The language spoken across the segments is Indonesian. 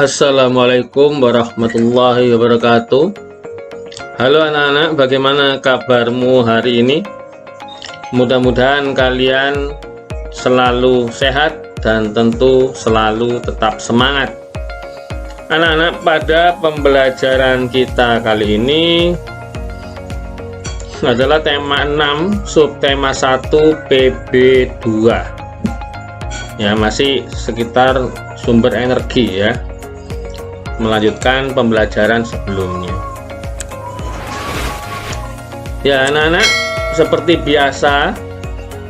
Assalamualaikum warahmatullahi wabarakatuh. Halo anak-anak, bagaimana kabarmu hari ini? Mudah-mudahan kalian selalu sehat dan tentu selalu tetap semangat. Anak-anak, pada pembelajaran kita kali ini adalah tema 6, subtema 1 PB2. Ya, masih sekitar sumber energi ya. Melanjutkan pembelajaran sebelumnya. Ya anak-anak, seperti biasa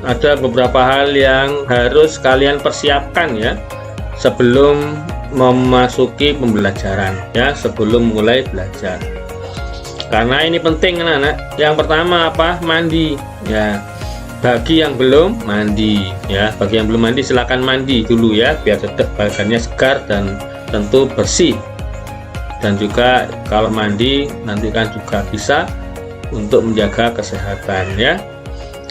ada beberapa hal yang harus kalian persiapkan ya sebelum memasuki pembelajaran ya, sebelum mulai belajar. Karena ini penting anak-anak. Yang pertama apa? Mandi ya. Bagi yang belum mandi ya, bagi yang belum mandi silakan mandi dulu ya, biar tetap badannya segar dan tentu bersih. Dan juga kalau mandi nanti kan juga bisa untuk menjaga kesehatan ya.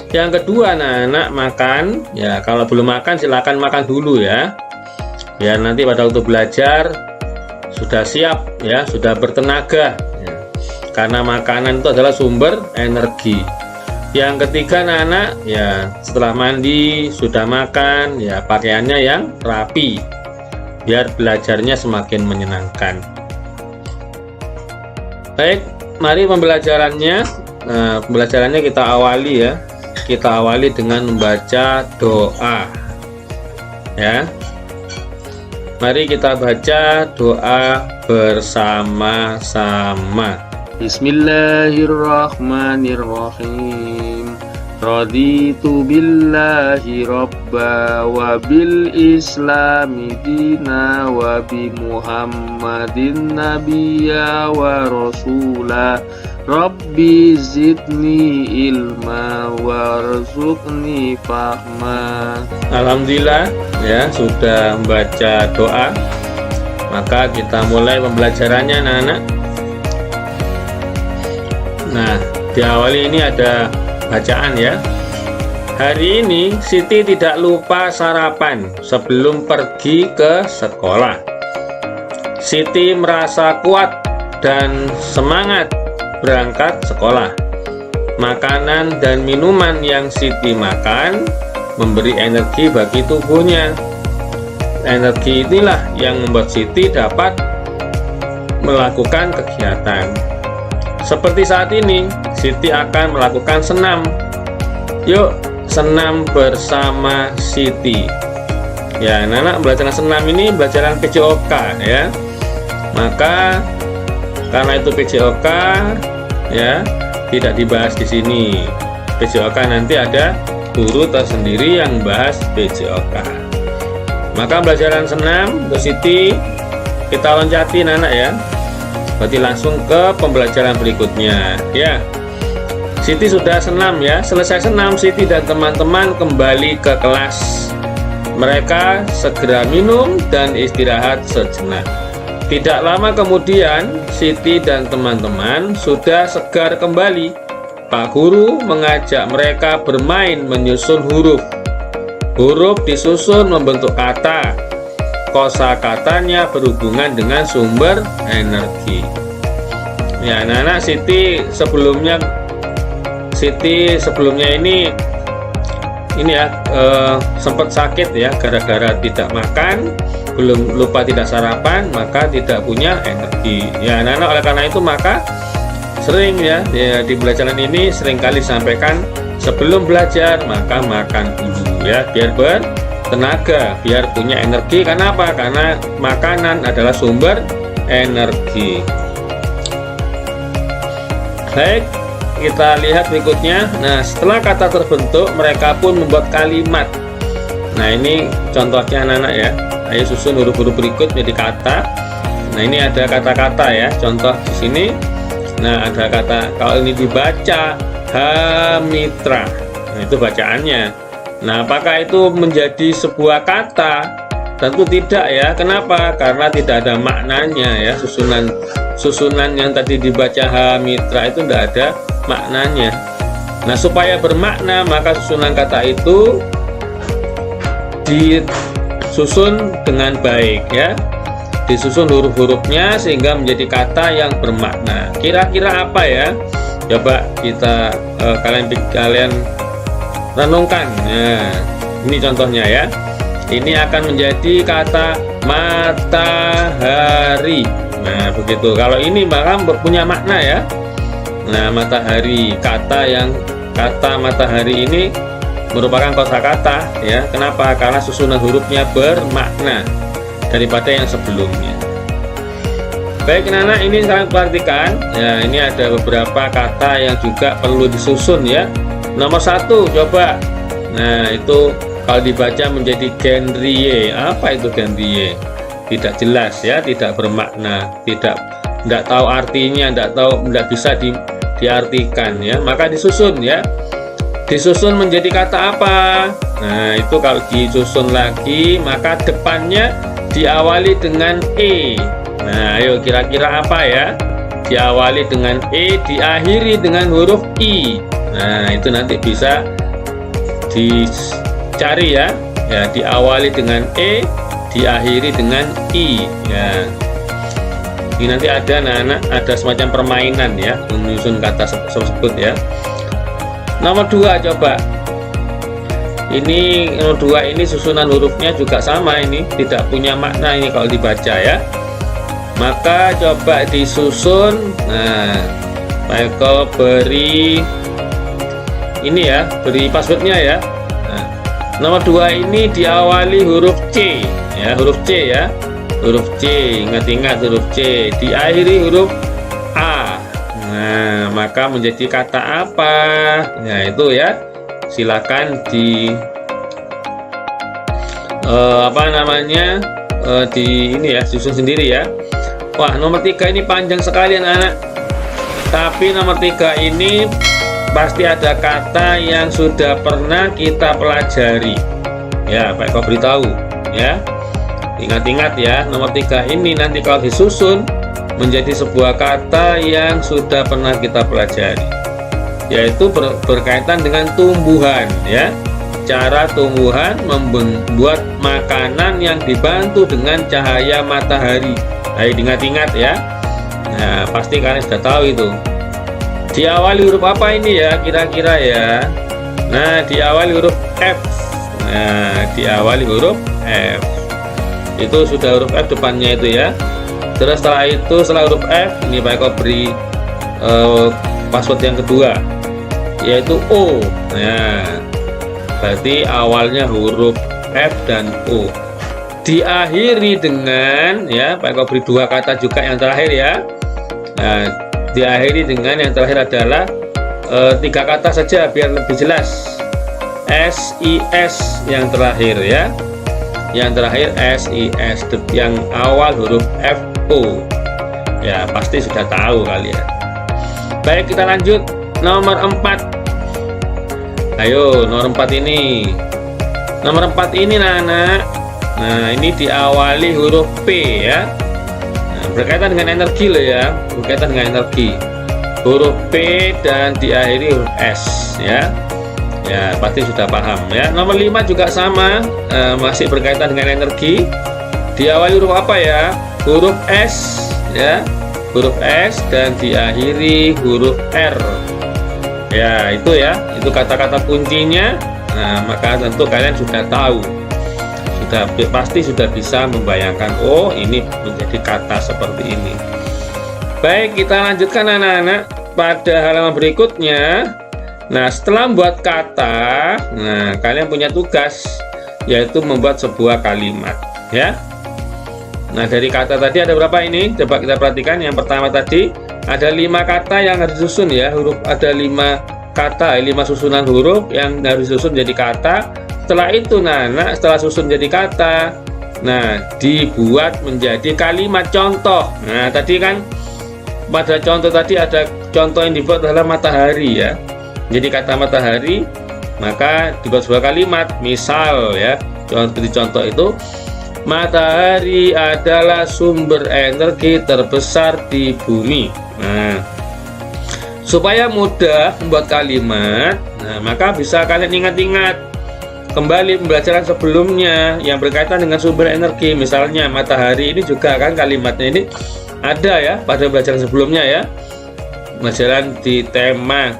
Yang kedua anak-anak, makan ya. Kalau belum makan silakan makan dulu ya, biar nanti pada waktu belajar sudah siap ya, sudah bertenaga ya. Karena makanan itu adalah sumber energi. Yang ketiga anak-anak ya, setelah mandi sudah makan ya, pakaiannya yang rapi biar belajarnya semakin menyenangkan. Baik, mari pembelajarannya. Nah, pembelajarannya kita awali ya. Kita awali dengan membaca doa. Ya. Mari kita baca doa bersama-sama. Bismillahirrahmanirrahim. Raditu billahi robba wa bil islami dina wa bi muhammadin nabiyya wa rasula. Rabbi zidni ilma warzuqni fahma. Alhamdulillah ya, sudah membaca doa. Maka kita mulai pembelajarannya anak-anak. Nah, diawali ini ada bacaan ya. Hari ini Siti tidak lupa sarapan sebelum pergi ke sekolah. Siti merasa kuat dan semangat berangkat sekolah. Makanan dan minuman yang Siti makan memberi energi bagi tubuhnya. Energi inilah yang membuat Siti dapat melakukan kegiatan. Seperti saat ini, Siti akan melakukan senam. Yuk, senam bersama Siti. Ya, anak-anak, belajar senam ini belajaran PJOK ya. Maka karena itu PJOK ya, tidak dibahas di sini. PJOK nanti ada guru tersendiri yang bahas PJOK. Maka belajaran senam untuk Siti kita loncati anak-anak ya. Berarti langsung ke pembelajaran berikutnya ya. Siti sudah senam ya. Selesai senam, Siti dan teman-teman kembali ke kelas. Mereka segera minum dan istirahat sejenak. Tidak lama kemudian, Siti dan teman-teman sudah segar kembali. Pak Guru mengajak mereka bermain menyusun huruf. Huruf disusun membentuk kata. Kosakatanya berhubungan dengan sumber energi. Ya, anak-anak, Siti sebelumnya ini ya sempat sakit ya, gara-gara tidak makan, belum lupa tidak sarapan, maka tidak punya energi. Ya anak-anak, oleh karena itu maka sering ya di pelajaran ini seringkali sampaikan sebelum belajar maka makan dulu ya, biar tenaga, biar punya energi. Karena apa? Karena makanan adalah sumber energi. Baik, kita lihat berikutnya. Nah, setelah kata terbentuk, mereka pun membuat kalimat. Nah, ini contohnya anak-anak ya. Ayo susun huruf-huruf berikut menjadi kata. Nah, ini ada kata-kata ya. Contoh di sini. Nah, ada kata, kalau ini dibaca Hamitra. Nah, itu bacaannya. Nah, apakah itu menjadi sebuah kata? Tentu tidak ya. Kenapa? Karena tidak ada maknanya ya. Susunan yang tadi dibaca Hamitra itu tidak ada maknanya. Nah, supaya bermakna maka susunan kata itu disusun dengan baik ya. disusun huruf-hurufnya sehingga menjadi kata yang bermakna. Kira-kira apa ya? Coba kita kalian renungkan. Nah, ini contohnya ya. Ini akan menjadi kata matahari. Nah, begitu. Kalau ini maka punya makna ya. Nah, matahari, kata matahari ini merupakan kosakata ya. Kenapa? Karena susunan hurufnya bermakna daripada yang sebelumnya. Baik anak-anak, ini kalian perhatikan ya, ini ada beberapa kata yang juga perlu disusun ya. Nomor 1 coba. Nah, itu kalau dibaca menjadi genre. Apa itu genre? Tidak jelas ya, tidak bermakna, tidak tahu artinya, tidak bisa diartikan ya. Maka disusun ya. Disusun menjadi kata apa? Nah, itu kalau disusun lagi maka depannya diawali dengan e. Nah, ayo kira-kira apa ya? Diawali dengan e, diakhiri dengan huruf i. Nah, itu nanti bisa dicari ya. Ya, diawali dengan e, diakhiri dengan i ya. Ini nanti ada anak-anak, ada semacam permainan ya menyusun kata tersebut ya. Nomor 2 coba. Ini nomor 2 ini susunan hurufnya juga sama, ini tidak punya makna ini kalau dibaca ya. Maka coba disusun. Nah, Michael beri ini ya, beri passwordnya ya. Nah, nomor 2 ini diawali huruf C ya, huruf C ya, huruf C, ingat-ingat huruf C, diakhiri huruf A. Nah, maka menjadi kata apa? Nah, itu ya, silakan di di ini ya, susun sendiri ya. Wah, nomor 3 ini panjang sekali anak-anak. Tapi nomor 3 ini pasti ada kata yang sudah pernah kita pelajari. Ya, Pak Eko beritahu ya. Ingat-ingat ya, nomor 3 ini nanti kalau disusun menjadi sebuah kata yang sudah pernah kita pelajari. Yaitu berkaitan dengan tumbuhan ya. Cara tumbuhan membuat makanan yang dibantu dengan cahaya matahari. Ayo diingat-ingat ya. Nah, pasti kalian sudah tahu itu. Diawali huruf apa ini ya kira-kira ya? Nah, diawali huruf F. Nah, diawali huruf F. Itu sudah huruf F depannya itu ya. Terus setelah huruf F, ini Pak Eko beri password yang kedua, yaitu O. Nah, berarti awalnya huruf F dan O. Diakhiri dengan ya, Pak Eko beri 2 kata juga yang terakhir ya. Nah, diakhiri dengan yang terakhir adalah 3 kata saja biar lebih jelas. SIS yang terakhir ya. Yang terakhir SIS, yang awal huruf FO. Ya, pasti sudah tahu kalian. Baik, kita lanjut nomor 4. Ayo, nomor 4 ini. Nomor 4 ini anak. Nah, ini diawali huruf P ya. Nah, berkaitan dengan energi loh ya, berkaitan dengan energi. Huruf P dan diakhiri huruf S ya. Ya, pasti sudah paham ya. Nomor 5 juga sama, masih berkaitan dengan energi. Diawali huruf apa ya? Huruf S ya, huruf S dan diakhiri huruf R. Ya, itu ya, itu kata-kata kuncinya. Nah, maka tentu kalian sudah tahu, pasti sudah bisa membayangkan, oh ini menjadi kata seperti ini. Baik, kita lanjutkan anak-anak pada halaman berikutnya. Nah, setelah membuat kata, nah kalian punya tugas, yaitu membuat sebuah kalimat ya. Nah, dari kata tadi ada berapa ini? Coba kita perhatikan. Yang pertama tadi ada 5 kata yang harus disusun ya, huruf ada 5 kata, 5 susunan huruf yang harus disusun jadi kata. Setelah itu setelah susun jadi kata, nah dibuat menjadi kalimat contoh. Nah, tadi kan pada contoh tadi ada contoh yang dibuat adalah matahari ya. Jadi kata matahari, maka dibuat sebuah kalimat. Misal ya, contoh itu, matahari adalah sumber energi terbesar di bumi. Nah, supaya mudah membuat kalimat, nah maka bisa kalian ingat-ingat kembali pembelajaran sebelumnya yang berkaitan dengan sumber energi, misalnya matahari, ini juga kan kalimatnya ini ada ya pada pembelajaran sebelumnya ya, pembelajaran di tema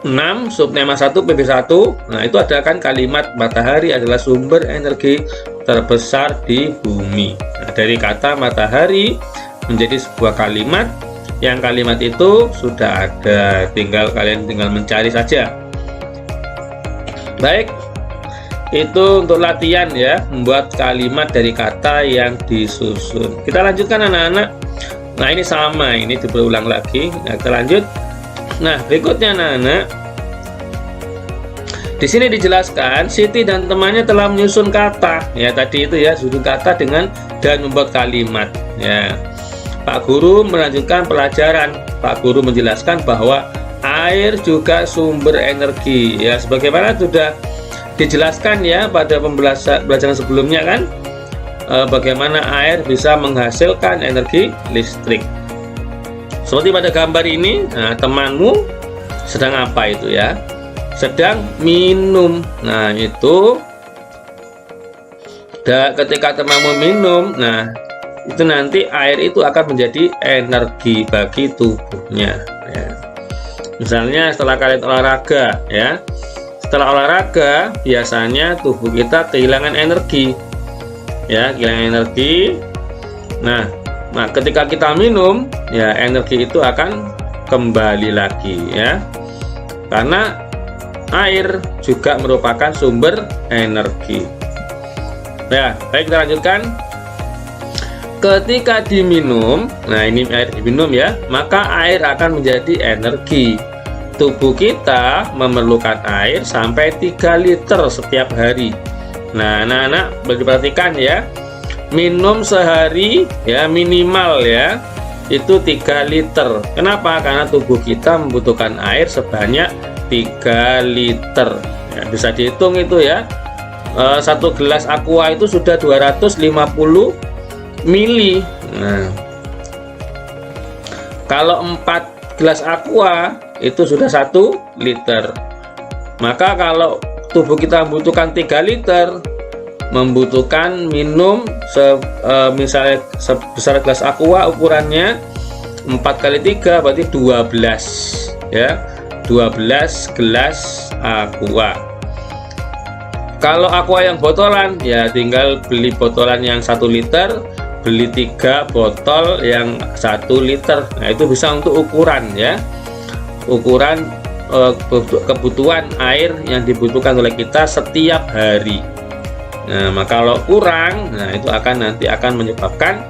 6 subtema 1 PB1. Nah, itu ada kan kalimat matahari adalah sumber energi terbesar di bumi. Nah, dari kata matahari menjadi sebuah kalimat, yang kalimat itu sudah ada, kalian tinggal mencari saja. Baik, itu untuk latihan ya, membuat kalimat dari kata yang disusun. Kita lanjutkan anak-anak. Nah, ini sama, ini berulang lagi. Nah, kita lanjut. Nah, berikutnya anak-anak, di sini dijelaskan Siti dan temannya telah menyusun kata. Ya, tadi itu ya, susun kata dengan dan membuat kalimat. Ya, Pak Guru melanjutkan pelajaran. Pak Guru menjelaskan bahwa air juga sumber energi. Ya, sebagaimana sudah dijelaskan ya pada pembelajaran sebelumnya kan, bagaimana air bisa menghasilkan energi listrik. Seperti pada gambar ini, nah, temanmu sedang apa itu ya? Sedang minum. Nah, itu ketika temanmu minum, nah itu nanti air itu akan menjadi energi bagi tubuhnya ya. Misalnya setelah kalian olahraga ya, setelah olahraga biasanya tubuh kita kehilangan energi ya, kehilangan energi. Nah, ketika kita minum ya, energi itu akan kembali lagi ya, karena air juga merupakan sumber energi ya. Baik, kita lanjutkan. Ketika diminum, nah ini air diminum ya, maka air akan menjadi energi. Tubuh kita memerlukan air sampai 3 liter setiap hari. Nah, anak-anak diperhatikan ya, minum sehari ya minimal ya itu 3 liter. Kenapa? Karena tubuh kita membutuhkan air sebanyak 3 liter ya, bisa dihitung itu ya. 1 gelas aqua itu sudah 250 mili. Nah, kalau 4 gelas aqua itu sudah 1 liter. Maka kalau tubuh kita membutuhkan 3 liter, membutuhkan minum misalnya sebesar gelas aqua, ukurannya 4 kali 3 berarti 12 ya, 12 gelas aqua. Kalau aqua yang botolan ya tinggal beli botolan yang 1 liter, beli 3 botol yang 1 liter. Nah, itu bisa untuk ukuran ya, ukuran kebutuhan air yang dibutuhkan oleh kita setiap hari. Nah, maka kalau kurang, nah itu nanti akan menyebabkan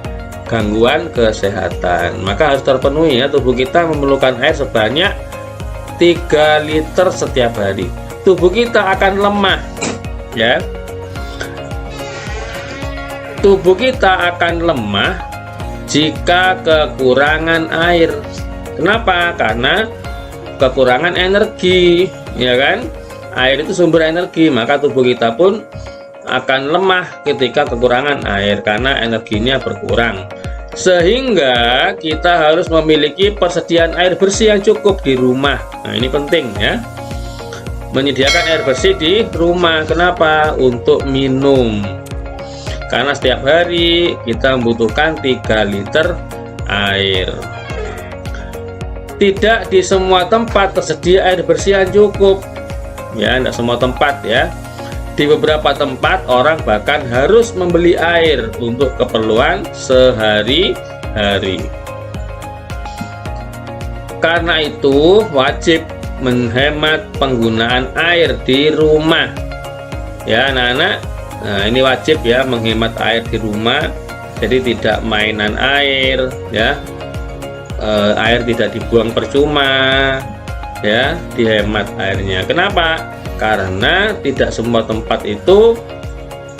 gangguan kesehatan. Maka harus terpenuhi ya, tubuh kita memerlukan air sebanyak 3 liter setiap hari. Tubuh kita akan lemah ya. Tubuh kita akan lemah jika kekurangan air. Kenapa? Karena kekurangan energi ya kan. Air itu sumber energi, maka tubuh kita pun akan lemah ketika kekurangan air karena energinya berkurang. Sehingga kita harus memiliki persediaan air bersih yang cukup di rumah. Nah, ini penting ya, menyediakan air bersih di rumah. Kenapa? Untuk minum, karena setiap hari kita membutuhkan 3 liter air. Tidak di semua tempat tersedia air bersih yang cukup ya, tidak semua tempat ya. Di beberapa tempat orang bahkan harus membeli air untuk keperluan sehari-hari. Karena itu wajib menghemat penggunaan air di rumah ya anak-anak. Nah, ini wajib ya, menghemat air di rumah. Jadi tidak mainan air ya, air tidak dibuang percuma ya, dihemat airnya. Kenapa? Karena tidak semua tempat itu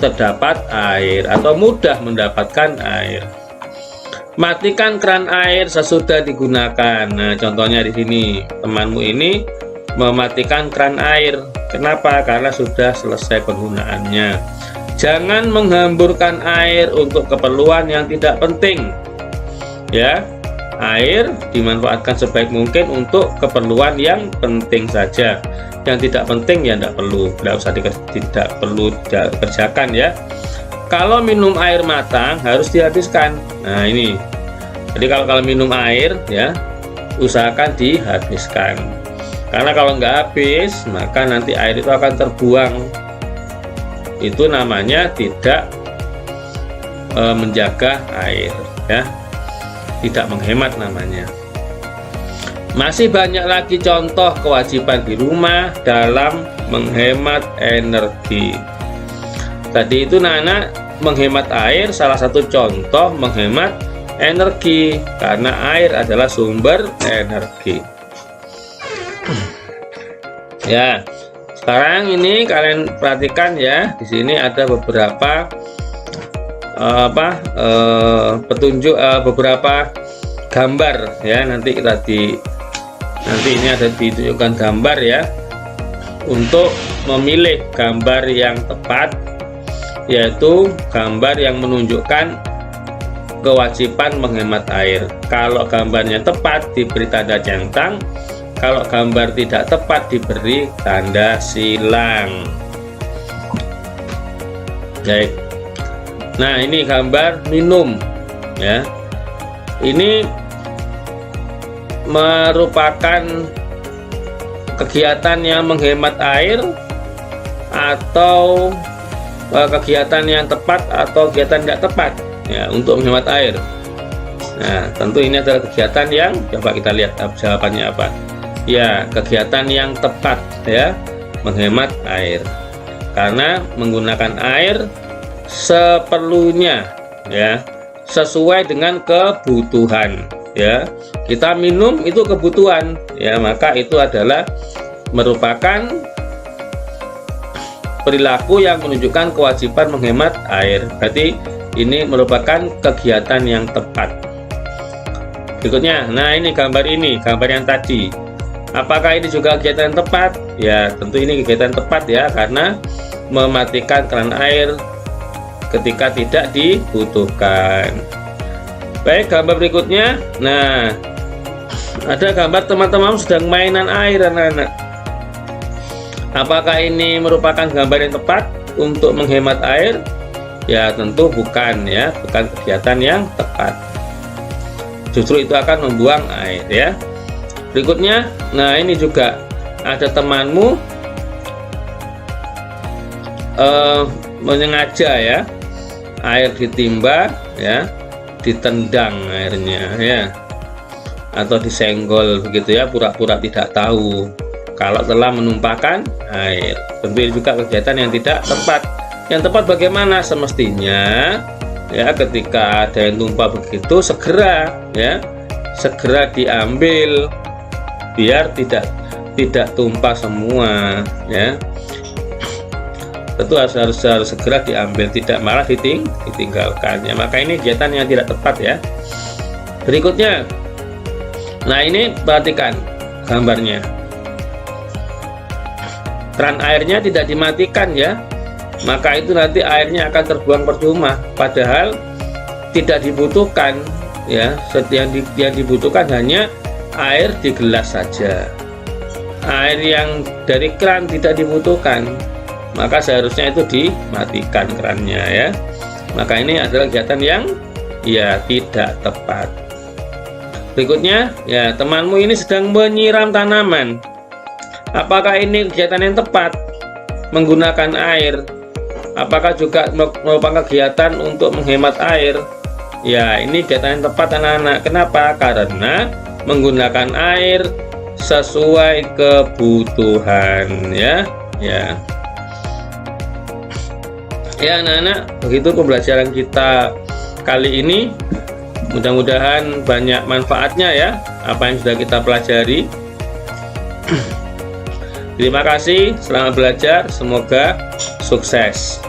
terdapat air atau mudah mendapatkan air. Matikan keran air sesudah digunakan. Nah, contohnya di sini temanmu ini mematikan keran air. Kenapa? Karena sudah selesai penggunaannya. Jangan menghamburkan air untuk keperluan yang tidak penting. Ya, air dimanfaatkan sebaik mungkin untuk keperluan yang penting saja. Yang tidak penting ya tidak perlu dikerjakan ya. Kalau minum air matang harus dihabiskan. Nah ini, jadi kalau minum air ya usahakan dihabiskan, karena kalau nggak habis maka nanti air itu akan terbuang. Itu namanya tidak menjaga air ya, tidak menghemat namanya. Masih banyak lagi contoh kewajiban di rumah dalam menghemat energi. Tadi itu Nana menghemat air, salah satu contoh menghemat energi, karena air adalah sumber energi. Ya, sekarang ini kalian perhatikan ya, di sini ada beberapa petunjuk, beberapa gambar ya. Nanti ini ada ditunjukkan gambar ya, untuk memilih gambar yang tepat, yaitu gambar yang menunjukkan kewajiban menghemat air. Kalau gambarnya tepat diberi tanda centang, kalau gambar tidak tepat diberi tanda silang. Baik. Nah, ini gambar minum ya. Ini merupakan kegiatan yang menghemat air atau kegiatan yang tepat atau kegiatan tidak tepat ya untuk menghemat air. Nah, tentu ini adalah kegiatan yang, coba kita lihat jawabannya apa. Ya, kegiatan yang tepat ya, menghemat air, karena menggunakan air seperlunya ya, sesuai dengan kebutuhan ya. Kita minum itu kebutuhan ya, maka itu adalah merupakan perilaku yang menunjukkan kewajiban menghemat air. Berarti ini merupakan kegiatan yang tepat. Berikutnya, nah ini gambar yang tadi. Apakah ini juga kegiatan yang tepat? Ya, tentu ini kegiatan tepat ya, karena mematikan keran air ketika tidak dibutuhkan. Baik, gambar berikutnya. Nah, ada gambar teman-teman sedang mainan air, anak-anak. Apakah ini merupakan gambar yang tepat untuk menghemat air? Ya, tentu bukan ya, bukan kegiatan yang tepat. Justru itu akan membuang air ya. Berikutnya, nah ini juga ada temanmu menyengaja ya, air ditimba ya, ditendang airnya ya, atau disenggol begitu ya, pura-pura tidak tahu kalau telah menumpahkan air. Tentu juga kegiatan yang tidak tepat. Yang tepat bagaimana? Semestinya ya, ketika ada yang tumpah begitu segera diambil biar tidak tumpah semua ya. Tentu harus segera diambil, tidak malah ditinggalkannya. Maka ini kegiatan yang tidak tepat ya. Berikutnya, nah ini perhatikan gambarnya. Keran airnya tidak dimatikan ya, maka itu nanti airnya akan terbuang percuma, padahal tidak dibutuhkan ya. Yang dibutuhkan hanya air di gelas saja. Air yang dari keran tidak dibutuhkan, maka seharusnya itu dimatikan kerannya ya. Maka ini adalah kegiatan yang ya tidak tepat. Berikutnya ya, temanmu ini sedang menyiram tanaman. Apakah ini kegiatan yang tepat menggunakan air? Apakah juga merupakan kegiatan untuk menghemat air? Ya, ini kegiatan yang tepat anak-anak. Kenapa? Karena menggunakan air sesuai kebutuhan ya. Ya anak-anak, begitu pembelajaran kita kali ini. Mudah-mudahan banyak manfaatnya ya, apa yang sudah kita pelajari. Terima kasih, selamat belajar, semoga sukses.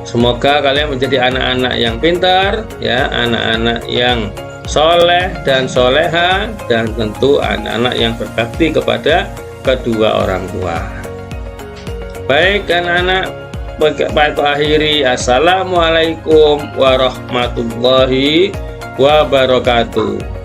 Semoga kalian menjadi anak-anak yang pintar ya, anak-anak yang soleh dan soleha, dan tentu anak-anak yang berbakti kepada kedua orang tua. Baik anak-anak, baik akhiri. Assalamualaikum warahmatullahi wabarakatuh.